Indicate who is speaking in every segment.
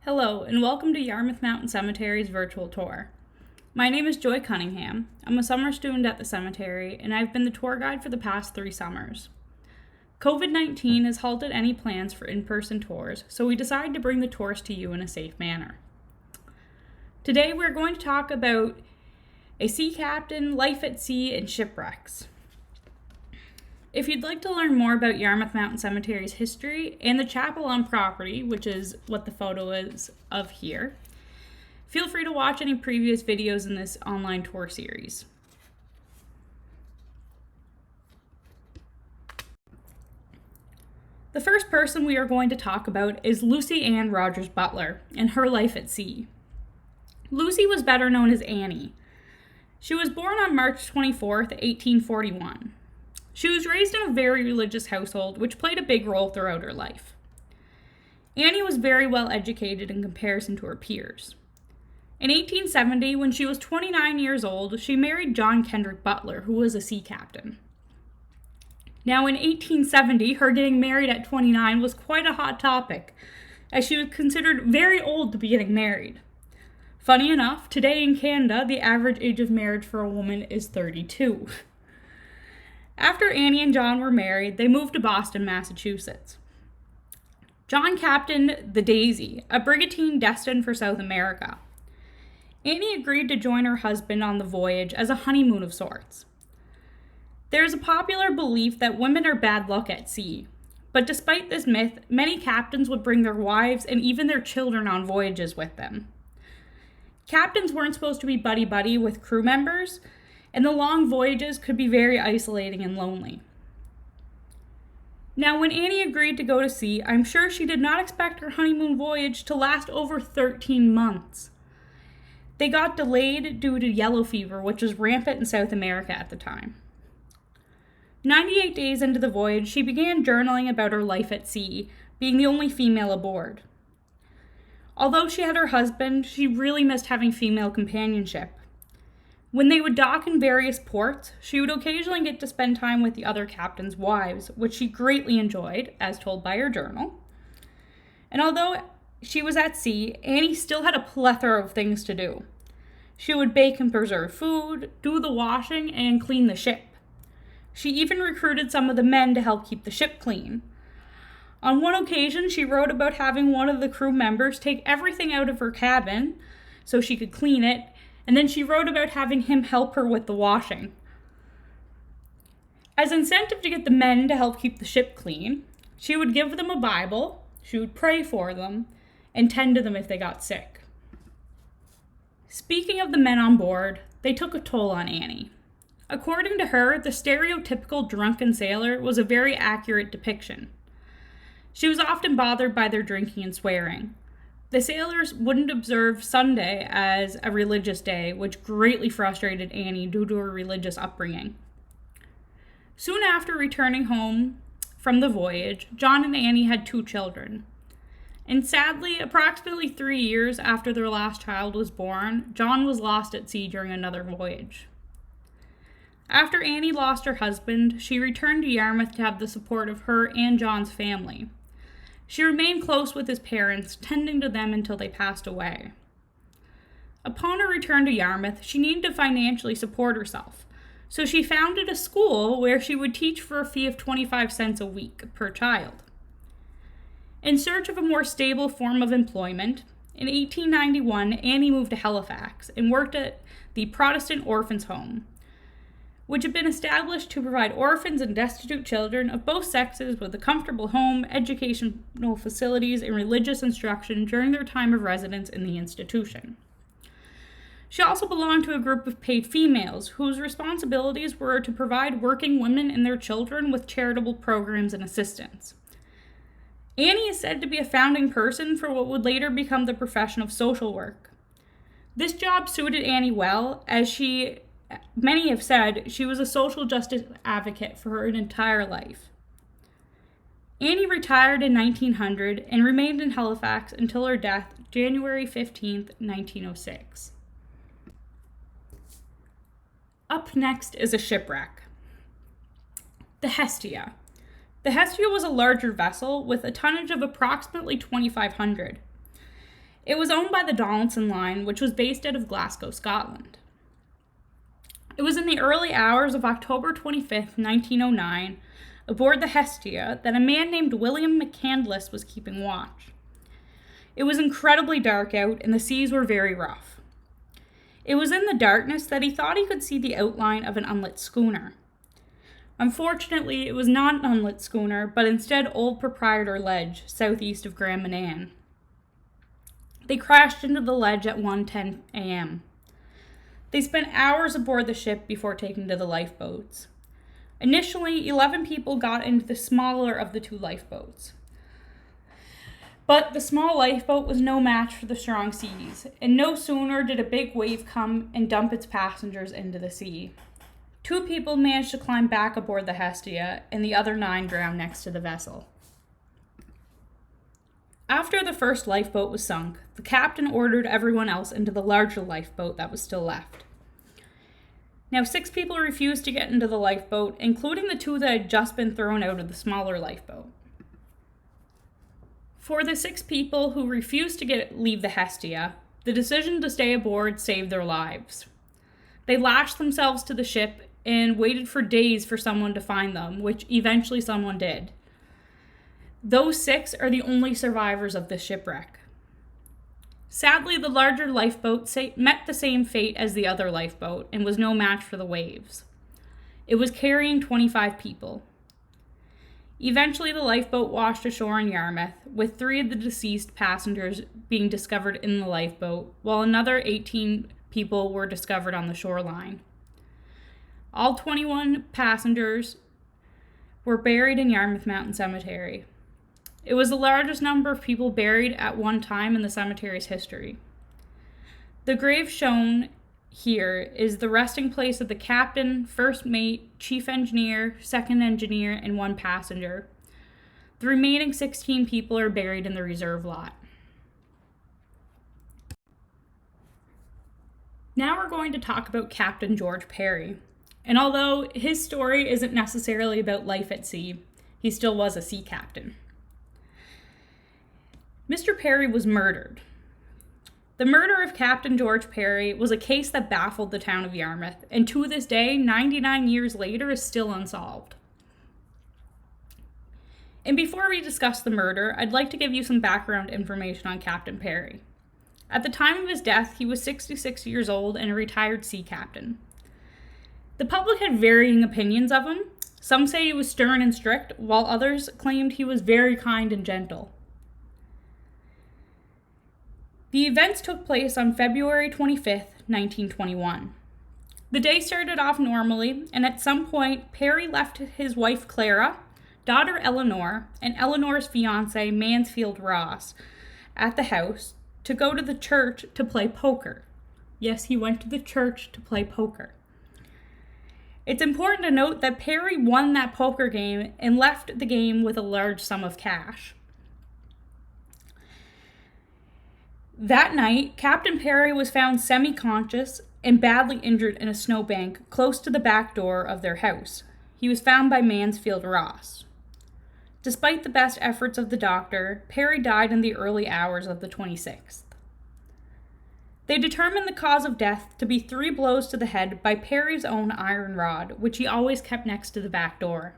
Speaker 1: Hello, and welcome to Yarmouth Mountain Cemetery's virtual tour. My name is Joy Cunningham. I'm a summer student at the cemetery, and I've been the tour guide for the past 3 summers. COVID-19 has halted any plans for in-person tours, so we decided to bring the tours to you in a safe manner. Today we're going to talk about a sea captain, life at sea, and shipwrecks. If you'd like to learn more about Yarmouth Mountain Cemetery's history and the chapel on property, which is what the photo is of here, feel free to watch any previous videos in this online tour series. The first person we are going to talk about is Lucy Ann Rogers Butler and her life at sea. Lucy was better known as Annie. She was born on March 24th, 1841. She was raised in a very religious household, which played a big role throughout her life. Annie was very well educated in comparison to her peers. In 1870, when she was 29 years old, she married John Kendrick Butler, who was a sea captain. Now, in 1870, her getting married at 29 was quite a hot topic, as she was considered very old to be getting married. Funny enough, today in Canada, the average age of marriage for a woman is 32. After Annie and John were married, they moved to Boston, Massachusetts. John captained the Daisy, a brigantine destined for South America. Annie agreed to join her husband on the voyage as a honeymoon of sorts. There is a popular belief that women are bad luck at sea, but despite this myth, many captains would bring their wives and even their children on voyages with them. Captains weren't supposed to be buddy-buddy with crew members, and the long voyages could be very isolating and lonely. Now, when Annie agreed to go to sea, I'm sure she did not expect her honeymoon voyage to last over 13 months. They got delayed due to yellow fever, which was rampant in South America at the time. 98 days into the voyage, she began journaling about her life at sea, being the only female aboard. Although she had her husband, she really missed having female companionship. When they would dock in various ports, she would occasionally get to spend time with the other captains' wives, which she greatly enjoyed, as told by her journal. And although she was at sea, Annie still had a plethora of things to do. She would bake and preserve food, do the washing, and clean the ship. She even recruited some of the men to help keep the ship clean. On one occasion, she wrote about having one of the crew members take everything out of her cabin so she could clean it, and then she wrote about having him help her with the washing. As incentive to get the men to help keep the ship clean, she would give them a Bible, she would pray for them, and tend to them if they got sick. Speaking of the men on board, they took a toll on Annie. According to her, the stereotypical drunken sailor was a very accurate depiction. She was often bothered by their drinking and swearing. The sailors wouldn't observe Sunday as a religious day, which greatly frustrated Annie due to her religious upbringing. Soon after returning home from the voyage, John and Annie had 2 children. And sadly, approximately 3 years after their last child was born, John was lost at sea during another voyage. After Annie lost her husband, she returned to Yarmouth to have the support of her and John's family. She remained close with his parents, tending to them until they passed away. Upon her return to Yarmouth, she needed to financially support herself, so she founded a school where she would teach for a fee of 25 cents a week per child. In search of a more stable form of employment, in 1891, Annie moved to Halifax and worked at the Protestant Orphans' Home, which had been established to provide orphans and destitute children of both sexes with a comfortable home, educational facilities, and religious instruction during their time of residence in the institution. She also belonged to a group of paid females whose responsibilities were to provide working women and their children with charitable programs and assistance. Annie is said to be a founding person for what would later become the profession of social work. This job suited Annie well, as many have said she was a social justice advocate for her entire life. Annie retired in 1900 and remained in Halifax until her death, January 15, 1906. Up next is a shipwreck. The Hestia. The Hestia was a larger vessel with a tonnage of approximately 2,500. It was owned by the Donaldson Line, which was based out of Glasgow, Scotland. It was in the early hours of October 25th, 1909, aboard the Hestia, that a man named William McCandless was keeping watch. It was incredibly dark out, and the seas were very rough. It was in the darkness that he thought he could see the outline of an unlit schooner. Unfortunately, it was not an unlit schooner, but instead Old Proprietor Ledge, southeast of Grand Manan. They crashed into the ledge at 1:10 a.m. They spent hours aboard the ship before taking to the lifeboats. Initially, 11 people got into the smaller of the two lifeboats. But the small lifeboat was no match for the strong seas, and no sooner did a big wave come and dump its passengers into the sea. 2 people managed to climb back aboard the Hestia, and the other 9 drowned next to the vessel. After the first lifeboat was sunk, the captain ordered everyone else into the larger lifeboat that was still left. Now, 6 people refused to get into the lifeboat, including the 2 that had just been thrown out of the smaller lifeboat. For the 6 people who refused to leave the Hestia, the decision to stay aboard saved their lives. They lashed themselves to the ship and waited for days for someone to find them, which eventually someone did. Those 6 are the only survivors of this shipwreck. Sadly, the larger lifeboat met the same fate as the other lifeboat and was no match for the waves. It was carrying 25 people. Eventually, the lifeboat washed ashore in Yarmouth, with 3 of the deceased passengers being discovered in the lifeboat, while another 18 people were discovered on the shoreline. All 21 passengers were buried in Yarmouth Mountain Cemetery. It was the largest number of people buried at one time in the cemetery's history. The grave shown here is the resting place of the captain, first mate, chief engineer, second engineer, and 1 passenger. The remaining 16 people are buried in the reserve lot. Now we're going to talk about Captain George Perry. And although his story isn't necessarily about life at sea, he still was a sea captain. Mr. Perry was murdered. The murder of Captain George Perry was a case that baffled the town of Yarmouth, and to this day, 99 years later, is still unsolved. And before we discuss the murder, I'd like to give you some background information on Captain Perry. At the time of his death, he was 66 years old and a retired sea captain. The public had varying opinions of him. Some say he was stern and strict, while others claimed he was very kind and gentle. The events took place on February 25th, 1921. The day started off normally, and at some point, Perry left his wife Clara, daughter Eleanor, and Eleanor's fiancé Mansfield Ross at the house to go to the church to play poker. Yes, he went to the church to play poker. It's important to note that Perry won that poker game and left the game with a large sum of cash. That night, Captain Perry was found semi-conscious and badly injured in a snowbank close to the back door of their house. He was found by Mansfield Ross. Despite the best efforts of the doctor, Perry died in the early hours of the 26th. They determined the cause of death to be 3 blows to the head by Perry's own iron rod, which he always kept next to the back door.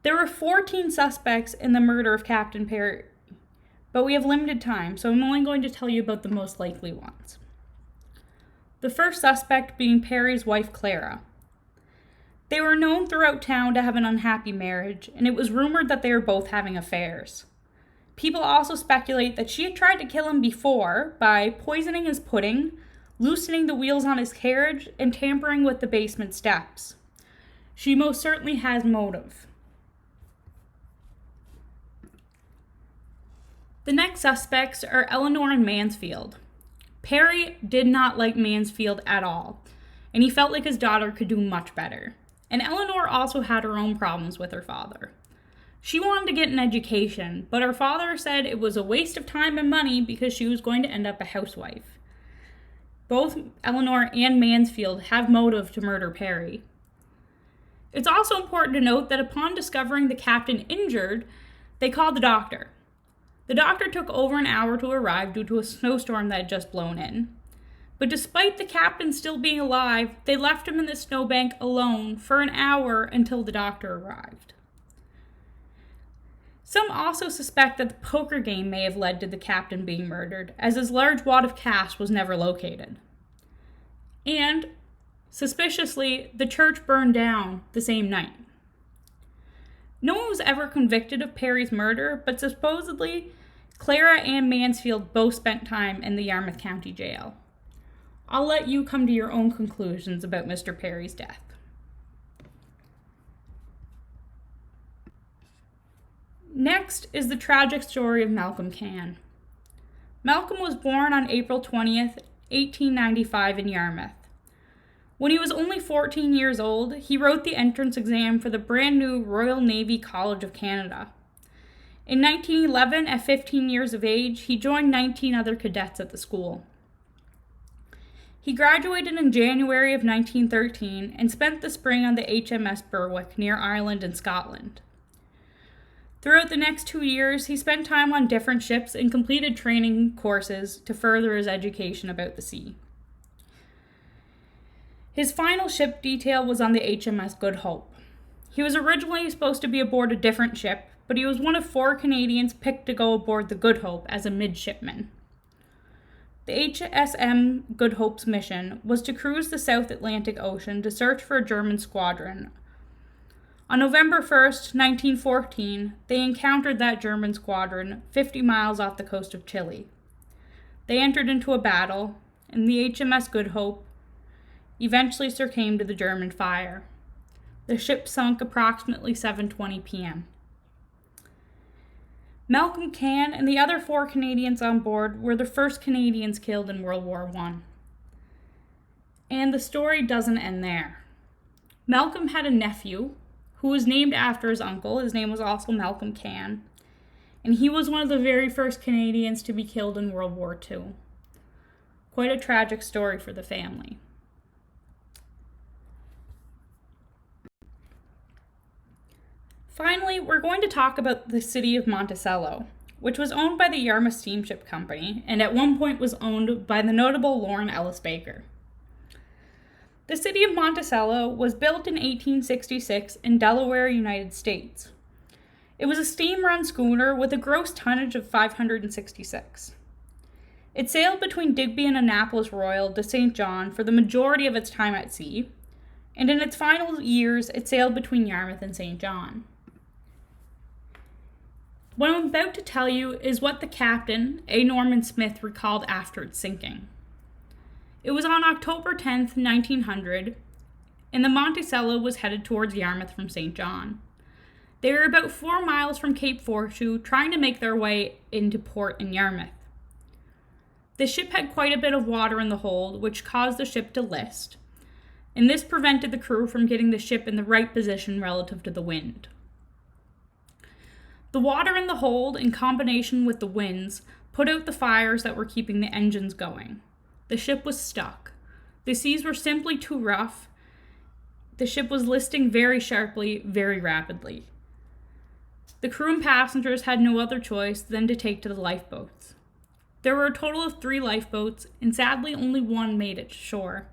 Speaker 1: There were 14 suspects in the murder of Captain Perry, but we have limited time, so I'm only going to tell you about the most likely ones. The first suspect being Perry's wife, Clara. They were known throughout town to have an unhappy marriage, and it was rumored that they were both having affairs. People also speculate that she had tried to kill him before by poisoning his pudding, loosening the wheels on his carriage, and tampering with the basement steps. She most certainly has motive. The next suspects are Eleanor and Mansfield. Perry did not like Mansfield at all, and he felt like his daughter could do much better. And Eleanor also had her own problems with her father. She wanted to get an education, but her father said it was a waste of time and money because she was going to end up a housewife. Both Eleanor and Mansfield have motive to murder Perry. It's also important to note that upon discovering the captain injured, they called the doctor. The doctor took over an hour to arrive due to a snowstorm that had just blown in. But despite the captain still being alive, they left him in the snowbank alone for an hour until the doctor arrived. Some also suspect that the poker game may have led to the captain being murdered, as his large wad of cash was never located. And, suspiciously, the church burned down the same night. No one was ever convicted of Perry's murder, but supposedly, Clara and Mansfield both spent time in the Yarmouth County Jail. I'll let you come to your own conclusions about Mr. Perry's death. Next is the tragic story of Malcolm Cann. Malcolm was born on April 20th, 1895 in Yarmouth. When he was only 14 years old, he wrote the entrance exam for the brand new Royal Navy College of Canada. In 1911, at 15 years of age, he joined 19 other cadets at the school. He graduated in January of 1913 and spent the spring on the HMS Berwick near Ireland and Scotland. Throughout the next 2 years, he spent time on different ships and completed training courses to further his education about the sea. His final ship detail was on the HMS Good Hope. He was originally supposed to be aboard a different ship, but he was one of 4 Canadians picked to go aboard the Good Hope as a midshipman. The HSM Good Hope's mission was to cruise the South Atlantic Ocean to search for a German squadron. On November 1st, 1914, they encountered that German squadron 50 miles off the coast of Chile. They entered into a battle, and the HMS Good Hope eventually succumbed to the German fire. The ship sunk approximately 7:20 p.m. Malcolm Cann and the other 4 Canadians on board were the first Canadians killed in World War I. And the story doesn't end there. Malcolm had a nephew who was named after his uncle. His name was also Malcolm Cann, and he was one of the very first Canadians to be killed in World War II. Quite a tragic story for the family. Finally, we're going to talk about the City of Monticello, which was owned by the Yarmouth Steamship Company and at one point was owned by the notable Lorne Ellis Baker. The City of Monticello was built in 1866 in Delaware, United States. It was a steam-run schooner with a gross tonnage of 566. It sailed between Digby and Annapolis Royal to St. John for the majority of its time at sea, and in its final years it sailed between Yarmouth and St. John. What I'm about to tell you is what the captain, A. Norman Smith, recalled after its sinking. It was on October 10th, 1900, and the Monticello was headed towards Yarmouth from St. John. They were about 4 miles from Cape Fortune, trying to make their way into port in Yarmouth. The ship had quite a bit of water in the hold, which caused the ship to list, and this prevented the crew from getting the ship in the right position relative to the wind. The water in the hold, in combination with the winds, put out the fires that were keeping the engines going. The ship was stuck. The seas were simply too rough. The ship was listing very sharply, very rapidly. The crew and passengers had no other choice than to take to the lifeboats. There were a total of 3 lifeboats, and sadly only one made it to shore.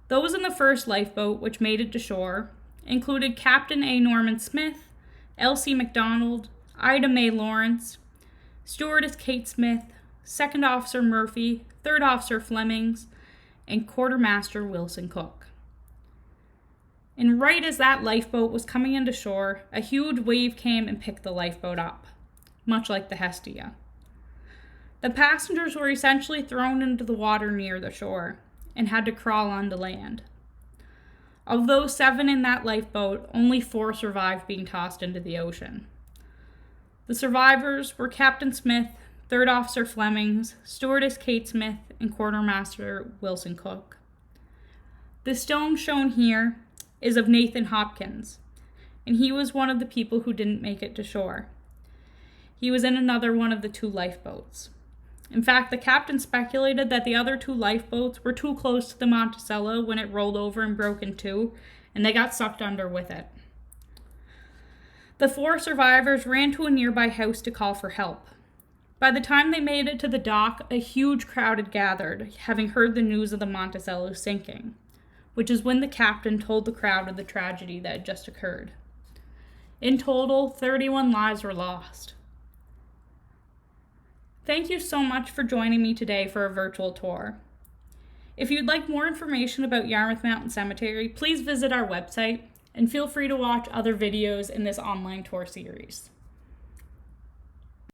Speaker 1: Those in the first lifeboat, which made it to shore, included Captain A. Norman Smith, Elsie MacDonald, Ida May Lawrence, Stewardess Kate Smith, Second Officer Murphy, Third Officer Flemings, and Quartermaster Wilson Cook. And right as that lifeboat was coming into shore, a huge wave came and picked the lifeboat up, much like the Hestia. The passengers were essentially thrown into the water near the shore and had to crawl onto land. Of those 7 in that lifeboat, only 4 survived being tossed into the ocean. The survivors were Captain Smith, Third Officer Flemings, Stewardess Kate Smith, and Quartermaster Wilson Cook. The stone shown here is of Nathan Hopkins, and he was one of the people who didn't make it to shore. He was in another one of the 2 lifeboats. In fact, the captain speculated that the other 2 lifeboats were too close to the Monticello when it rolled over and broke in 2, and they got sucked under with it. The 4 survivors ran to a nearby house to call for help. By the time they made it to the dock, a huge crowd had gathered, having heard the news of the Monticello sinking, which is when the captain told the crowd of the tragedy that had just occurred. In total, 31 lives were lost. Thank you so much for joining me today for a virtual tour. If you'd like more information about Yarmouth Mountain Cemetery, please visit our website and feel free to watch other videos in this online tour series.